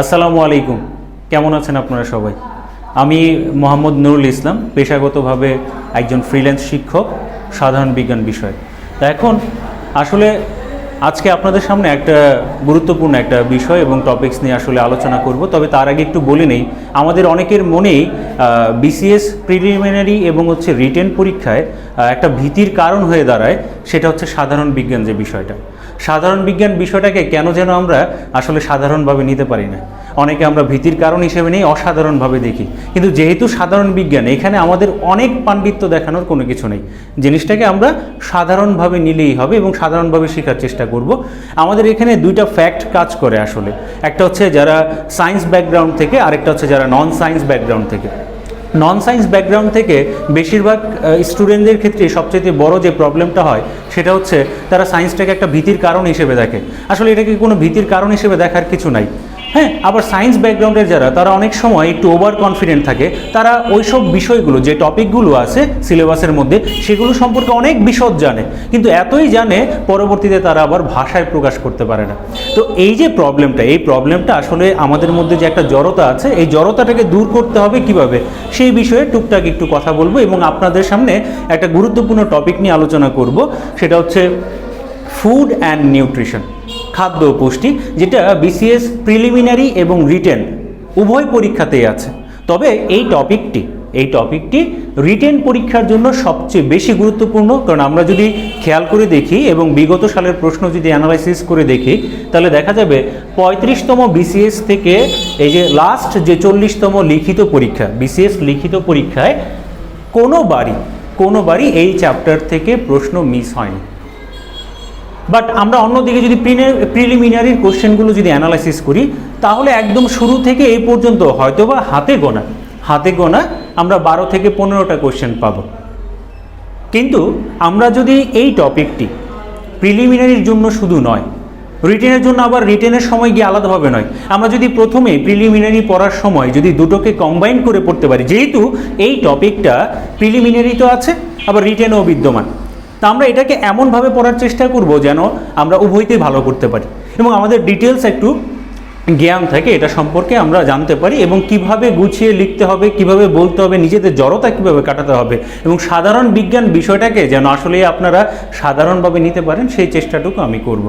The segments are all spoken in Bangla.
আসসালামু আলাইকুম। কেমন আছেন আপনারা সবাই? আমি মোহাম্মদ নুরুল ইসলাম, পেশাগতভাবে একজন ফ্রিল্যান্স শিক্ষক সাধারণ বিজ্ঞান বিষয়। তা এখন আসলে আজকে আপনাদের সামনে একটা গুরুত্বপূর্ণ একটা বিষয় এবং টপিকস নিয়ে আসলে আলোচনা করব। তবে তার আগে একটু বলে নেই, আমাদের অনেকের মনেই বিসিএস প্রিলিমিনারি এবং রিটেন পরীক্ষায় একটা ভীতির কারণ হয়ে দাঁড়ায়, সেটা হচ্ছে সাধারণ বিজ্ঞান যে বিষয়টা। সাধারণ বিজ্ঞান বিষয়টাকে কেন যেন আমরা আসলে সাধারণভাবে নিতে পারি না, অনেকে আমরা ভীতির কারণ হিসেবে নেই, অসাধারণভাবে দেখি। কিন্তু যেহেতু সাধারণ বিজ্ঞান, এখানে আমাদের অনেক পাণ্ডিত্য দেখানোর কোনো কিছু নেই। জিনিসটাকে আমরা সাধারণভাবে নিলেই হবে এবং সাধারণভাবে শেখার চেষ্টা করব। আমাদের এখানে দুইটা ফ্যাক্ট কাজ করে আসলে, একটা হচ্ছে যারা সায়েন্স ব্যাকগ্রাউন্ড থেকে, আরেকটা হচ্ছে যারা নন সায়েন্স ব্যাকগ্রাউন্ড থেকে। নন সায়েন্স ব্যাকগ্রাউন্ড থেকে বেশিরভাগ স্টুডেন্টদের ক্ষেত্রে সবচেয়ে বড় যে প্রবলেমটা হয় সেটা হচ্ছে তারা সায়েন্সটাকে একটা ভীতির কারণ হিসেবে দেখে। আসলে এটাকে কোনো ভীতির কারণ হিসেবে দেখার কিছু নাই। হ্যাঁ, আবার সায়েন্স ব্যাকগ্রাউন্ডের যারা, তারা অনেক সময় একটু ওভার কনফিডেন্ট থাকে। তারা ওই সব বিষয়গুলো, যে টপিকগুলো আছে সিলেবাসের মধ্যে, সেগুলো সম্পর্কে অনেক বিশদ জানে, কিন্তু এতই জানে পরবর্তীতে তারা আবার ভাষায় প্রকাশ করতে পারে না। তো এই যে প্রবলেমটা, এই প্রবলেমটা আসলে আমাদের মধ্যে যে একটা জড়তা আছে, এই জড়তাটাকে দূর করতে হবে কিভাবে, সেই বিষয়ে টুকটাক একটু কথা বলবো এবং আপনাদের সামনে একটা গুরুত্বপূর্ণ টপিক নিয়ে আলোচনা করব। সেটা হচ্ছে ফুড অ্যান্ড নিউট্রিশন, খাদ্য ও পুষ্টি, যেটা বিসিএস প্রিলিমিনারি এবং রিটেন উভয় পরীক্ষাতেই আছে। তবে এই টপিকটি রিটেন পরীক্ষার জন্য সবচেয়ে বেশি গুরুত্বপূর্ণ, কারণ আমরা যদি খেয়াল করে দেখি এবং বিগত সালের প্রশ্ন যদি অ্যানালাইসিস করে দেখি, তাহলে দেখা যাবে 35তম বিসিএস থেকে এই যে লাস্ট যে 40তম লিখিত পরীক্ষা, বিসিএস লিখিত পরীক্ষায় কোনোবারই এই চ্যাপ্টার থেকে প্রশ্ন মিস হয়নি। বাট আমরা অন্যদিকে যদি প্রিলিমিনারির কোশ্চেনগুলো যদি অ্যানালাইসিস করি, তাহলে একদম শুরু থেকে এই পর্যন্ত হয়তোবা হাতে গোনা আমরা 12 থেকে 15টা কোশ্চেন পাবো। কিন্তু আমরা যদি এই টপিকটি প্রিলিমিনারির জন্য শুধু নয়, রিটেনের জন্য আবার রিটেনের সময় গিয়ে আলাদাভাবে নয়, আমরা যদি প্রথমে প্রিলিমিনারি পড়ার সময় যদি দুটোকে কম্বাইন করে পড়তে পারি, যেহেতু এই টপিকটা প্রিলিমিনারি তো আছে আবার রিটেনও বিদ্যমান, তা আমরা এটাকে এমনভাবে পড়ার চেষ্টা করব যেন আমরা উভয়তেই ভালো করতে পারি এবং আমাদের ডিটেলস একটু জ্ঞান থাকে, এটা সম্পর্কে আমরা জানতে পারি এবং কিভাবে গুছিয়ে লিখতে হবে, কিভাবে বলতে হবে, নিজেদের জড়তা কিভাবে কাটাতে হবে এবং সাধারণ বিজ্ঞান বিষয়টাকে যেন আসলে আপনারা সাধারণভাবে নিতে পারেন, সেই চেষ্টাটুকু আমি করব।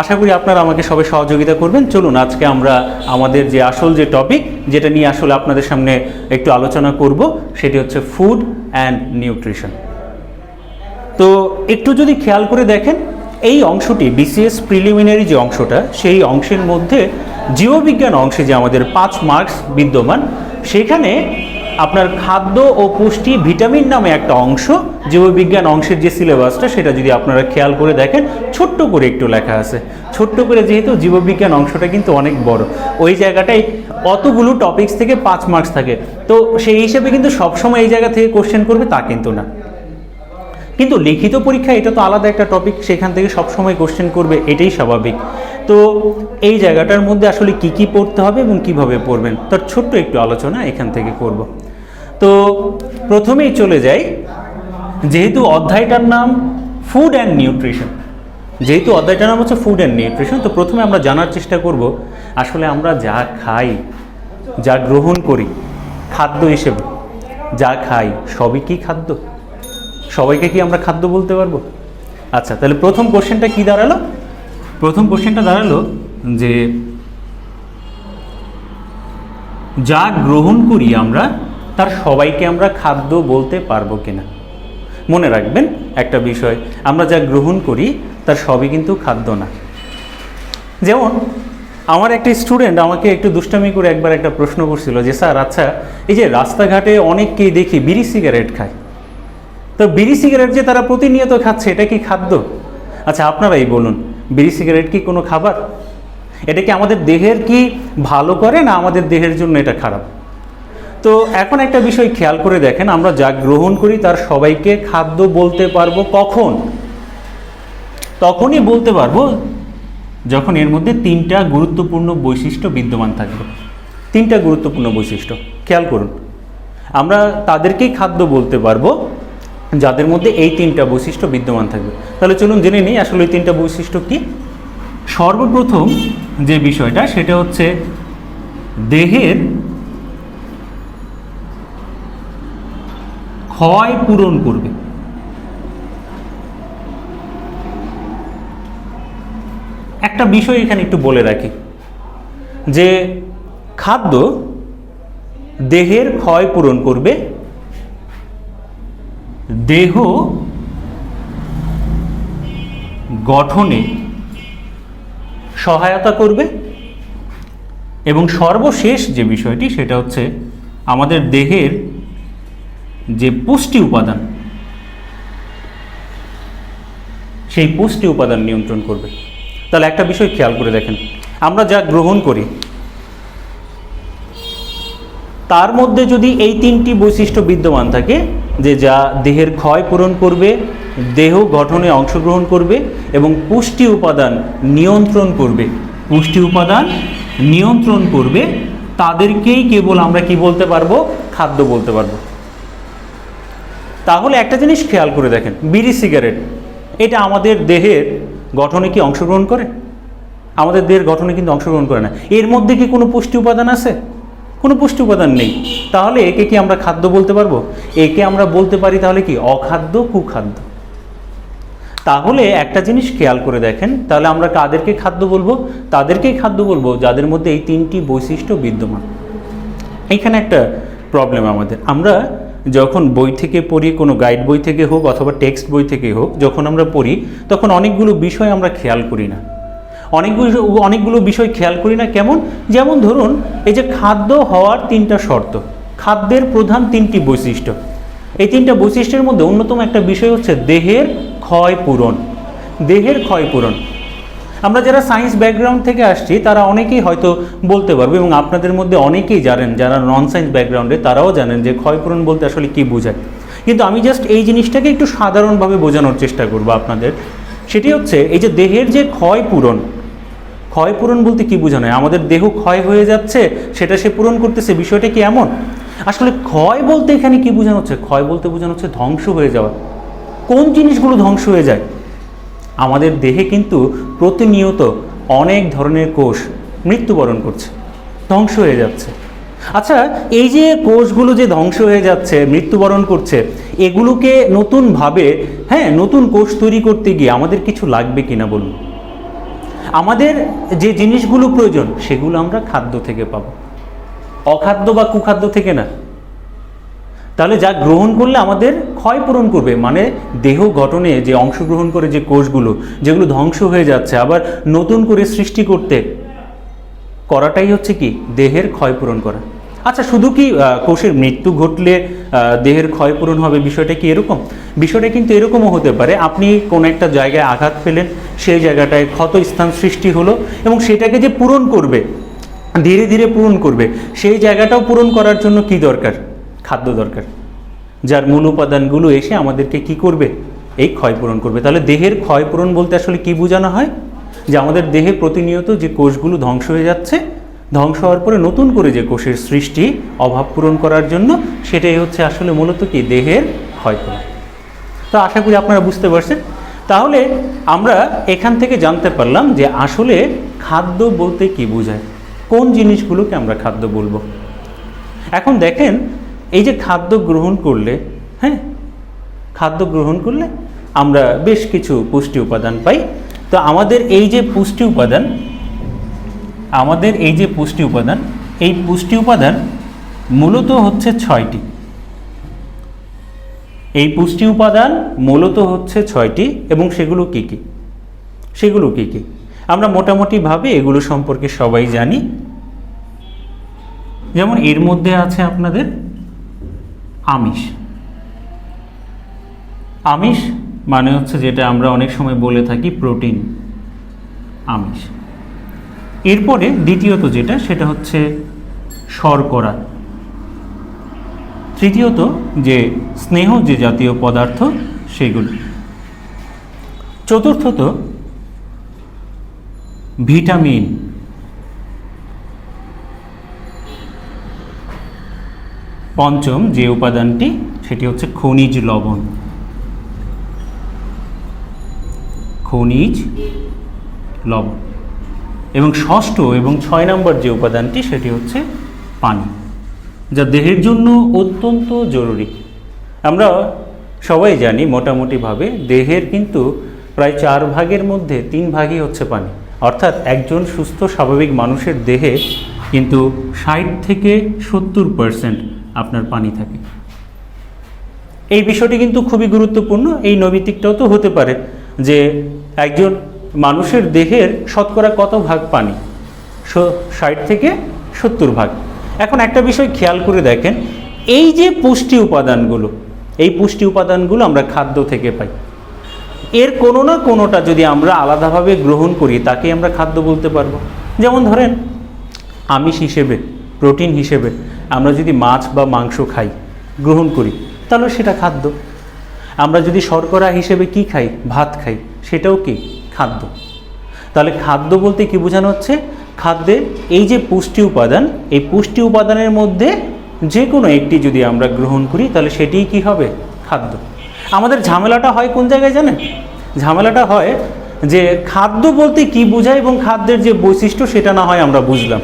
আশা করি আপনারা আমাকে সবাই সহযোগিতা করবেন। চলুন আজকে আমরা আমাদের যে আসল যে টপিক, যেটা নিয়ে আসলে আপনাদের সামনে একটু আলোচনা করব, সেটি হচ্ছে ফুড অ্যান্ড নিউট্রিশন। তো একটু যদি খেয়াল করে দেখেন, এই অংশটি বিসিএস প্রিলিমিনারি যে অংশটা, সেই অংশের মধ্যে জীববিজ্ঞান অংশে যে আমাদের 5 মার্কস বিদ্যমান, সেখানে আপনার খাদ্য ও পুষ্টি ভিটামিন নামে একটা অংশ, জীববিজ্ঞান অংশের যে সিলেবাসটা, সেটা যদি আপনারা খেয়াল করে দেখেন, ছোট্ট করে একটু লেখা আছে। ছোট্ট করে, যেহেতু জীববিজ্ঞান অংশটা কিন্তু অনেক বড়, ওই জায়গাটায় অতগুলো টপিকস থেকে 5 মার্কস থাকে। তো সেই হিসেবে কিন্তু সবসময় এই জায়গা থেকে কোশ্চেন করবে তা কিন্তু না। কিন্তু লিখিত পরীক্ষা এটা তো আলাদা একটা টপিক, সেখান থেকে সবসময় কোশ্চেন করবে, এটাই স্বাভাবিক। তো এই জায়গাটার মধ্যে আসলে কি পড়তে হবে এবং কিভাবে পড়বেন, তার ছোট্ট একটু আলোচনা এখান থেকে করব। তো প্রথমেই চলে যাই, যেহেতু অধ্যায়টার নাম ফুড অ্যান্ড নিউট্রিশন, তো প্রথমে আমরা জানার চেষ্টা করব আসলে আমরা যা খাই, যা গ্রহণ করি খাদ্য হিসেবে, যা খাই সবই কি খাদ্য? সবাইকে কি আমরা খাদ্য বলতে পারবো? আচ্ছা, তাহলে প্রথম কোশ্চেনটা কি দাঁড়ালো? প্রথম কোশ্চেনটা দাঁড়ালো যে যা গ্রহণ করি আমরা, তার সবাইকে আমরা খাদ্য বলতে পারবো কিনা। মনে রাখবেন একটা বিষয়, আমরা যা গ্রহণ করি তার সবই কিন্তু খাদ্য না। যেমন আমার একটা স্টুডেন্ট আমাকে একটু দুষ্টামি করে একবার একটা প্রশ্ন করছিল যে, স্যার আচ্ছা, এই যে রাস্তাঘাটে অনেককেই দেখি বিড়ি সিগারেট খায়, তো বিড়ি সিগারেট যে তারা প্রতিনিয়ত খাচ্ছে, এটা কি খাদ্য? আচ্ছা আপনারাই বলুন, বিড়ি সিগারেট কি কোনো খাবার? এটা কি আমাদের দেহের কি ভালো করে, না আমাদের দেহের জন্য এটা খারাপ? তো এখন একটা বিষয় খেয়াল করে দেখেন, আমরা যা গ্রহণ করি তার সবাইকে খাদ্য বলতে পারবো কখন? তখনই বলতে পারবো যখন এর মধ্যে 3টা গুরুত্বপূর্ণ বৈশিষ্ট্য বিদ্যমান থাকবে। 3টা গুরুত্বপূর্ণ বৈশিষ্ট্য খেয়াল করুন, আমরা তাদেরকেই খাদ্য বলতে পারবো যাদের মধ্যে এই 3টা বৈশিষ্ট্য বিদ্যমান থাকবে। তাহলে চলুন জেনে নিই আসলে এই 3টা বৈশিষ্ট্য কি। সর্বপ্রথম যে বিষয়টা সেটা হচ্ছে দেহের ক্ষয় পূরণ করবে। একটা বিষয় এখানে একটু বলে রাখি যে খাদ্য দেহের ক্ষয় পূরণ করবে, দেহ গঠনে সহায়তা করবে এবং সর্বশেষ যে বিষয়টি সেটা হচ্ছে আমাদের দেহের যে পুষ্টি উপাদান সেই পুষ্টি উপাদান নিয়ন্ত্রণ করবে। তাহলে একটা বিষয় খেয়াল করে দেখেন, আমরা যা গ্রহণ করি তার মধ্যে যদি এই তিনটি বৈশিষ্ট্য বিদ্যমান থাকে, যে যা দেহের ক্ষয় পূরণ করবে, দেহ গঠনে অংশগ্রহণ করবে এবং পুষ্টি উপাদান নিয়ন্ত্রণ করবে, পুষ্টি উপাদান নিয়ন্ত্রণ করবে, তাদেরকেই কেবল আমরা কি বলতে পারবো? খাদ্য বলতে পারবো। তাহলে একটা জিনিস খেয়াল করে দেখেন, বিড়ি সিগারেট এটা আমাদের দেহের গঠনে কি অংশগ্রহণ করে? আমাদের দেহের গঠনে কিন্তু অংশগ্রহণ করে না। এর মধ্যে কি কোনো পুষ্টি উপাদান আছে? কোনো পুষ্টি উপাদান নেই। তাহলে একে কি আমরা খাদ্য বলতে পারবো? একে আমরা বলতে পারি তাহলে কি অখাদ্য, কুখাদ্য। তাহলে একটা জিনিস খেয়াল করে দেখেন, তাহলে আমরা কাদেরকে খাদ্য বলবো? তাদেরকেই খাদ্য বলবো যাদের মধ্যে এই তিনটি বৈশিষ্ট্য বিদ্যমান। এইখানে একটা প্রবলেম আমাদের, আমরা যখন বই থেকে পড়ি, কোনো গাইড বই থেকে হোক অথবা টেক্সট বই থেকে হোক, যখন আমরা পড়ি তখন অনেকগুলো বিষয় আমরা খেয়াল করি না। অনেকগুলো বিষয় খেয়াল করি না। কেমন? যেমন ধরুন এই যে খাদ্য হওয়ার তিনটা শর্ত, খাদ্যের প্রধান তিনটি বৈশিষ্ট্য, এই তিনটা বৈশিষ্ট্যের মধ্যে অন্যতম একটা বিষয় হচ্ছে দেহের ক্ষয় পূরণ। দেহের ক্ষয় পূরণ আমরা যারা সায়েন্স ব্যাকগ্রাউন্ড থেকে আসছি তারা অনেকেই হয়তো বলতে পারবে, এবং আপনাদের মধ্যে অনেকেই জানেন যারা নন সায়েন্স ব্যাকগ্রাউন্ডে, তারাও জানেন যে ক্ষয়পূরণ বলতে আসলে কী বোঝায়। কিন্তু আমি জাস্ট এই জিনিসটাকে একটু সাধারণভাবে বোঝানোর চেষ্টা করব আপনাদের। সেটি হচ্ছে এই যে দেহের যে ক্ষয়পূরণ, ক্ষয়পূরণ বলতে কী বোঝানো হয়? আমাদের দেহ ক্ষয় হয়ে যাচ্ছে, সেটা সে পূরণ করতেছে, বিষয়টা কি এমন? আসলে ক্ষয় বলতে এখানে কি বোঝানো হচ্ছে? ক্ষয় বলতে বোঝানো হচ্ছে ধ্বংস হয়ে যাওয়া। কোন জিনিসগুলো ধ্বংস হয়ে যায়? আমাদের দেহে কিন্তু প্রতিনিয়ত অনেক ধরনের কোষ মৃত্যুবরণ করছে, ধ্বংস হয়ে যাচ্ছে। আচ্ছা, এই যে কোষগুলো যে ধ্বংস হয়ে যাচ্ছে, মৃত্যুবরণ করছে, এগুলোকে নতুনভাবে নতুন কোষ তৈরি করতে গিয়ে আমাদের কিছু লাগবে কিনা বলুন? আমাদের যে জিনিসগুলো প্রয়োজন সেগুলো আমরা খাদ্য থেকে পাবো, অখাদ্য বা কুখাদ্য থেকে না। তাহলে যা গ্রহণ করলে আমাদের ক্ষয় পূরণ করবে, মানে দেহ গঠনে যে অংশগ্রহণ করে যে কোষগুলো যেগুলো ধ্বংস হয়ে যাচ্ছে, আবার নতুন করে সৃষ্টি করতে করাটাই হচ্ছে কি দেহের ক্ষয় পূরণ করা। আচ্ছা, শুধু কি কোষের মৃত্যু ঘটলে দেহের ক্ষয় পূরণ হবে, বিষয়টা কি এরকম? বিষয়টা কিন্তু এরকমও হতে পারে, আপনি কোনো একটা জায়গায় আঘাত পেলেন, সেই জায়গাটায় ক্ষত স্থান সৃষ্টি হলো এবং সেটাকে যে পূরণ করবে, ধীরে ধীরে পূরণ করবে, সেই জায়গাটাও পূরণ করার জন্য কি দরকার? খাদ্য দরকার, যার মূল উপাদানগুলো এসে আমাদেরকে কি করবে? এই ক্ষয় পূরণ করবে। তাহলে দেহের ক্ষয় পূরণ বলতে আসলে কি বোঝানো হয়? যে আমাদের দেহে প্রতিনিয়ত যে কোষগুলো ধ্বংস হয়ে যাচ্ছে, ধ্বংস হওয়ার পরে নতুন করে যে কোষের সৃষ্টি, অভাব পূরণ করার জন্য, সেটাই হচ্ছে আসলে মূলত কি দেহের ক্ষয় পূরণ। তো আশা করি আপনারা বুঝতে পারছেন। তাহলে আমরা এখান থেকে জানতে পারলাম যে আসলে খাদ্য বলতে কি বোঝায়, কোন জিনিসগুলোকে আমরা খাদ্য বলবো। এখন দেখেন, এই যে খাদ্য গ্রহণ করলে, খাদ্য গ্রহণ করলে আমরা বেশ কিছু পুষ্টি উপাদান পাই। তো আমাদের এই যে পুষ্টি উপাদান, এই পুষ্টি উপাদান মূলত হচ্ছে 6টি। এই পুষ্টি উপাদান মূলত হচ্ছে 6টি, এবং সেগুলো কি কি? আমরা মোটামুটিভাবে এগুলো সম্পর্কে সবাই জানি। যেমন এর মধ্যে আছে আপনাদের আমিষ। আমিষ মানে হচ্ছে যেটা আমরা অনেক সময় বলে থাকি প্রোটিন, আমিষ। এরপরে দ্বিতীয়ত যেটা, সেটা হচ্ছে শর্করা। তৃতীয়ত যে স্নেহ যে জাতীয় পদার্থ সেগুলো। চতুর্থত ভিটামিন। পঞ্চম যে উপাদানটি সেটি হচ্ছে খনিজ লবণ। খনিজ লবণ। এবং ষষ্ঠ এবং 6 নম্বর যে উপাদানটি সেটি হচ্ছে পানি, যা দেহের জন্য অত্যন্ত জরুরি। আমরা সবাই জানি মোটামুটিভাবে দেহের কিন্তু প্রায় 4 ভাগের মধ্যে 3 ভাগই হচ্ছে পানি। অর্থাৎ একজন সুস্থ স্বাভাবিক মানুষের দেহে কিন্তু 60 থেকে 70% আপনার পানি থাকে। এই বিষয়টি কিন্তু খুবই গুরুত্বপূর্ণ। এই নৈমিত্তিকটাও তো হতে পারে যে একজন মানুষের দেহের শতকরা কত ভাগ পানি, 60 থেকে 70 ভাগ। এখন একটা বিষয় খেয়াল করে দেখেন, এই যে পুষ্টি উপাদানগুলো, এই পুষ্টি উপাদানগুলো আমরা খাদ্য থেকে পাই। এর কোনো না কোনোটা যদি আমরা আলাদাভাবে গ্রহণ করি তাকে আমরা খাদ্য বলতে পারবো। যেমন ধরেন আমিষ হিসেবে, প্রোটিন হিসেবে আমরা যদি মাছ বা মাংস খাই, গ্রহণ করি, তাহলে সেটা খাদ্য। আমরা যদি শর্করা হিসেবে কি খাই, ভাত খাই, সেটাও কি খাদ্য। তাহলে খাদ্য বলতে কি বোঝানো হচ্ছে, খাদ্যের এই যে পুষ্টি উপাদান, এই পুষ্টি উপাদানের মধ্যে যে কোনো একটি যদি আমরা গ্রহণ করি তাহলে সেটিই কি হবে, খাদ্য। আমাদের ঝামেলাটা হয় কোন জায়গায় জানেন? ঝামেলাটা হয় যে খাদ্য বলতে কি বোঝায় এবং খাদ্যের যে বৈশিষ্ট্য সেটা না হয় আমরা বুঝলাম,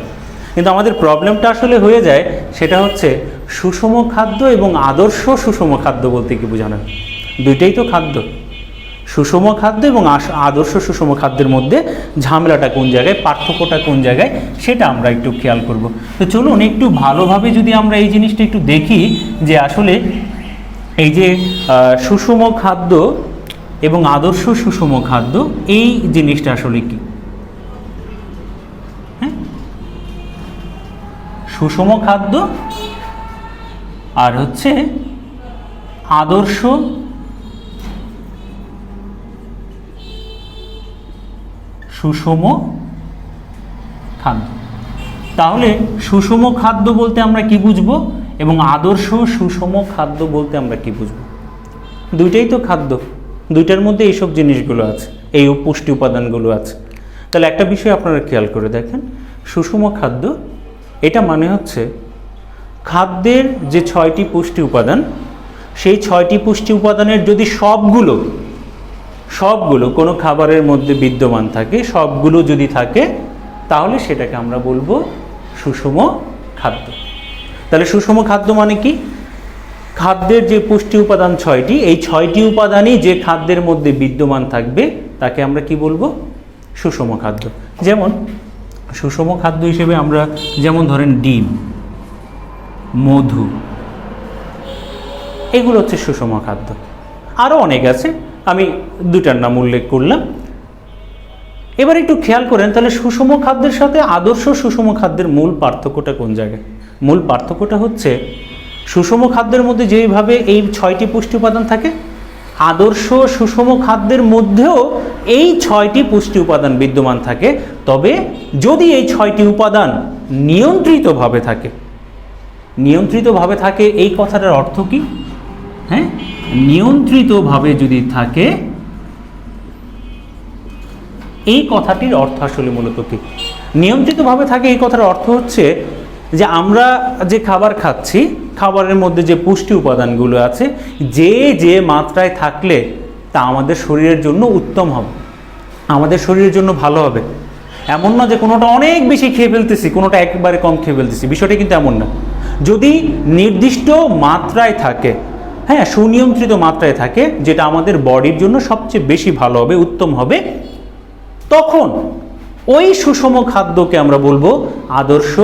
কিন্তু আমাদের প্রবলেমটা আসলে হয়ে যায় সেটা হচ্ছে সুষম খাদ্য এবং আদর্শ সুষম খাদ্য বলতে কি বোঝানো। দুইটাই তো খাদ্য। সুষম খাদ্য এবং আদর্শ সুষম খাদ্যের মধ্যে ঝামেলাটা কোন জায়গায়, পার্থক্যটা কোন জায়গায়, সেটা আমরা একটু খেয়াল করব। তো চলুন একটু ভালোভাবে যদি আমরা এই জিনিসটা একটু দেখি যে আসলে এই যে সুষম খাদ্য এবং আদর্শ সুষম খাদ্য, এই জিনিসটা আসলে কি। হ্যাঁ, সুষম খাদ্য আর হচ্ছে আদর্শ সুষম খাদ্য। তাহলে সুষম খাদ্য বলতে আমরা কি বুঝবো এবং আদর্শ সুষম খাদ্য বলতে আমরা কি বুঝবো? দুইটাই তো খাদ্য, দুইটার মধ্যে এইসব জিনিসগুলো আছে, এই পুষ্টি উপাদানগুলো আছে। তাহলে একটা বিষয় আপনারা খেয়াল করে দেখেন, সুষম খাদ্য এটা মানে হচ্ছে খাদ্যের যে 6টি পুষ্টি উপাদান, সেই 6টি পুষ্টি উপাদানের যদি সবগুলো কোনো খাবারের মধ্যে বিদ্যমান থাকে, সবগুলো যদি থাকে তাহলে সেটাকে আমরা বলবো সুষম খাদ্য। তাহলে সুষম খাদ্য মানে কি? খাদ্যের যে পুষ্টি উপাদান 6টি, এই 6টি উপাদানই যে খাদ্যের মধ্যে বিদ্যমান থাকবে তাকে আমরা কি বলবো, সুষম খাদ্য। যেমন সুষম খাদ্য হিসেবে আমরা যেমন ধরেন ডিম, মধু, এগুলো হচ্ছে সুষম খাদ্য। আরও অনেক আছে, আমি দুটার নাম উল্লেখ করলাম। এবার একটু খেয়াল করেন তাহলে সুষম খাদ্যের সাথে আদর্শ সুষম খাদ্যের মূল পার্থক্যটা কোন জায়গায়? মূল পার্থক্যটা হচ্ছে সুষম খাদ্যের মধ্যে যেইভাবে এই 6টি পুষ্টি উপাদান থাকে, আদর্শ সুষম খাদ্যের মধ্যেও এই 6টি পুষ্টি উপাদান বিদ্যমান থাকে। তবে যদি এই 6টি উপাদান নিয়ন্ত্রিতভাবে থাকে, নিয়ন্ত্রিতভাবে থাকে এই কথাটার অর্থ কি? হ্যাঁ, নিয়ন্ত্রিতভাবে যদি থাকে এই কথাটির অর্থ আসলে মূলত কি? নিয়ন্ত্রিতভাবে থাকে এই কথার অর্থ হচ্ছে যে আমরা যে খাবার খাচ্ছি, খাবারের মধ্যে যে পুষ্টি উপাদানগুলো আছে, যে মাত্রায় থাকলে তা আমাদের শরীরের জন্য উত্তম হবে, আমাদের শরীরের জন্য ভালো হবে। এমন না যে কোনোটা অনেক বেশি খেয়ে ফেলতেছি, কোনোটা একবারে কম খেয়ে ফেলতেছি, বিষয়টা কিন্তু এমন না। যদি নির্দিষ্ট মাত্রায় থাকে, হ্যাঁ, সুনিয়ন্ত্রিত মাত্রায় থাকে, যেটা আমাদের বডির জন্য সবচেয়ে বেশি ভালো হবে, উত্তম হবে, তখন ওই সুষম খাদ্যকে আমরা বলবো আদর্শ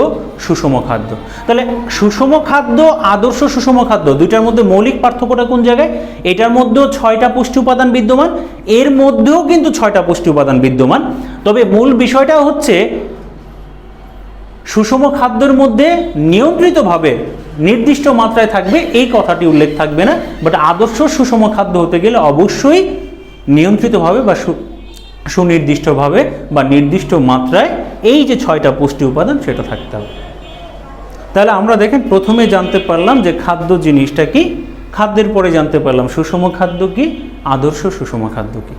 সুষম খাদ্য। তাহলে সুষম খাদ্য, আদর্শ সুষম খাদ্য, দুইটার মধ্যে মৌলিক পার্থক্যটা কোন জায়গায়? এটার মধ্যেও 6টা পুষ্টি উপাদান বিদ্যমান, এর মধ্যেও কিন্তু 6টা পুষ্টি উপাদান বিদ্যমান। তবে মূল বিষয়টা হচ্ছে সুষম খাদ্যের মধ্যে নিয়ন্ত্রিতভাবে নির্দিষ্ট মাত্রায় থাকবে এই কথাটি উল্লেখ থাকবে না, বাট আদর্শ সুষম খাদ্য হতে গেলে অবশ্যই নিয়ন্ত্রিতভাবে বা সুনির্দিষ্টভাবে বা নির্দিষ্ট মাত্রায় এই যে 6টা পুষ্টি উপাদান সেটা থাকতে হবে। তাহলে আমরা দেখেন প্রথমে জানতে পারলাম যে খাদ্য জিনিসটা কি, খাদ্যের পরে জানতে পারলাম সুষম খাদ্য কি, আদর্শ সুষম খাদ্য কি।